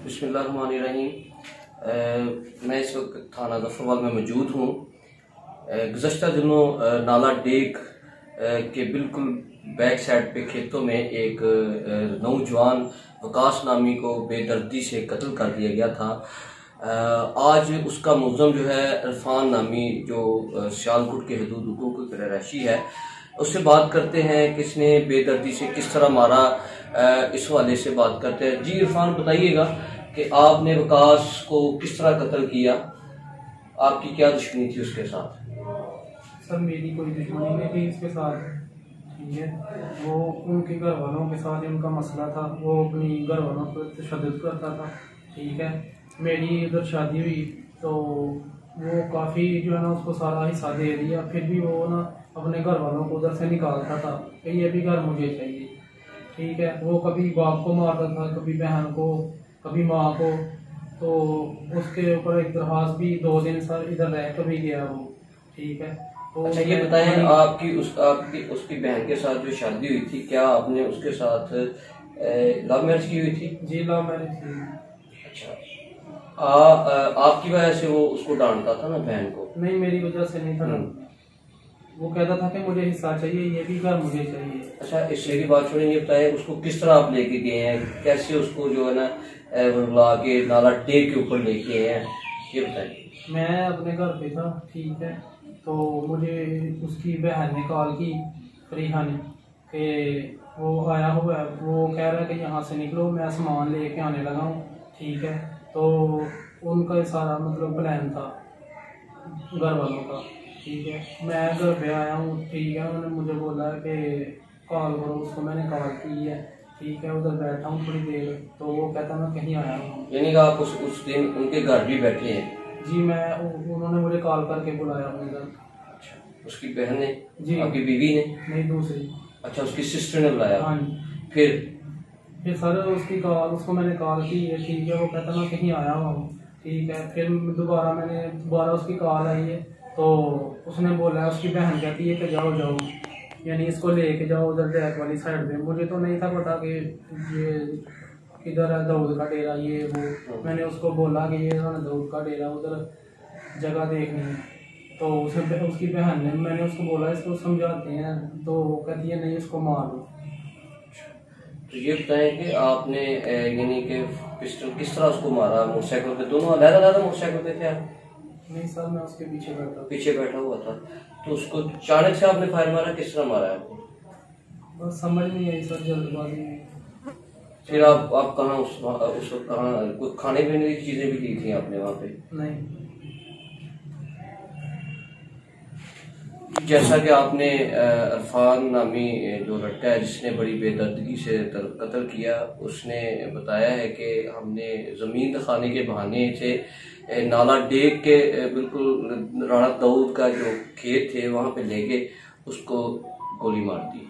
बिस्मिल्लाहिर्रहमानिर्रहीम। मैं इस वक्त थाना ज़फ़रवाल में मौजूद हूँ। गुज़श्ता दिनों नाला डेक के बिल्कुल बैक साइड पे खेतों में एक नौजवान वकास नामी को बेदर्दी से कत्ल कर दिया गया था। आज उसका मुलज़म जो है इरफान नामी, जो सियालकोट के हदूद हुकूक की रहायशी है, उससे बात करते हैं कि इसने बेदर्दी से किस तरह मारा। इस हवाले से बात करते हैं। जी इरफान, बताइएगा कि आपने वकास को किस तरह कत्ल किया, आपकी क्या दुश्मनी थी उसके साथ? सर मेरी कोई दुश्मनी नहीं थी इसके साथ, ठीक है। वो उनके घर वालों के साथ उनका मसला था, वो अपनी घर वालों पर तशद्दुद करता था, ठीक है। मेरी उधर शादी हुई तो वो काफ़ी जो है ना उसको सारा हिस्सा दे दिया, फिर भी वो ना अपने घर वालों को उधर से निकालता था कि ये भी घर मुझे चाहिए, ठीक है। वो कभी बाप को मारता था, कभी बहन को, कभी माँ को। तो उसके ऊपर एक दरख्वास्त भी 2 दिन सर इधर रह कर भी गया वो, ठीक है। तो अच्छा, ये बताएं, आपकी उसकी बहन के साथ जो शादी हुई थी, क्या आपने उसके साथ लव मैरिज की हुई थी? जी लव मैरिज थी। अच्छा, आपकी वजह से वो उसको डांटता था ना, बहन को? नहीं, मेरी वजह से नहीं था। वो कहता था कि मुझे हिस्सा चाहिए, ये भी घर मुझे चाहिए। अच्छा, इससे की बात छोड़ें, ये बताएं उसको किस तरह आप लेके गए हैं, कैसे उसको जो है ना बुला के नाला डेक के ऊपर लेके आए हैं, ये बताइए। मैं अपने घर पे था, ठीक है। तो मुझे उसकी बहन ने कॉल की, फरीहा ने, कि वो आया हुआ है, वो कह रहा है कि यहाँ से निकलो, मैं सामान लेके आने लगा हूँ, ठीक है। तो उनका सारा मतलब प्लान था घर वालों का, ठीक है। मैं घर पे आया हूँ, ठीक है। उन्होंने मुझे बोला कि कॉल करो उसको, मैंने कॉल की है, ठीक है। उधर बैठा हूँ थोड़ी देर, तो वो कहता मैं कहीं आया हूँ। यानी कि आप उस दिन उनके घर भी बैठे हैं? जी, उन्होंने मुझे कॉल करके बुलाया अपने घर। अच्छा, उसकी बहन ने? जी। आपकी बीवी ने? नहीं, दूसरी। अच्छा, उसकी सिस्टर ने बुलाया? हाँ जी। फिर सर उसको मैंने कॉल की है, ठीक है। वो कहता मैं कहीं आया हुआ हूँ, ठीक है। फिर दोबारा उसकी कॉल आई है, तो उसने बोला, उसकी बहन कहती है कि जाओ जाओ, यानी इसको लेके जाओ उधर डैक वाली साइड पे। मुझे तो नहीं था पता कि ये इधर है दाऊद का डेरा, ये वो। मैंने उसको बोला कि ये दाऊद का डेरा, उधर जगह देखनी है। तो उसकी बहन ने, मैंने उसको बोला इसको समझाते हैं, तो कहती है नहीं, इसको मार दो। तो ये बताएं कि आपने यानी कि पिस्टल किस तरह उसको मारा? मोटरसाइकिल पे? दोनों अलग-अलग मोटरसाइकिल पे थे आप? नहीं सर, मैं उसके पीछे बैठा हुआ था। तो उसको अचानक से आपने फायर मारा, किस तरह मारा आपको? बस समझ नहीं आई सर, जल्दबाजी में। फिर आप कहाँ उस वक्त कहाँ, कुछ खाने पीने की चीजें भी दी थी आपने वहाँ पे? नहीं। जैसा कि आपने इरफान नामी जो लड़का है जिसने बड़ी बेदर्दगी से कत्ल किया, उसने बताया है कि हमने ज़मीन दिखाने के बहाने से नाला डेक के बिल्कुल राणा दाऊद का जो खेत थे वहाँ पे लेके उसको गोली मार दी।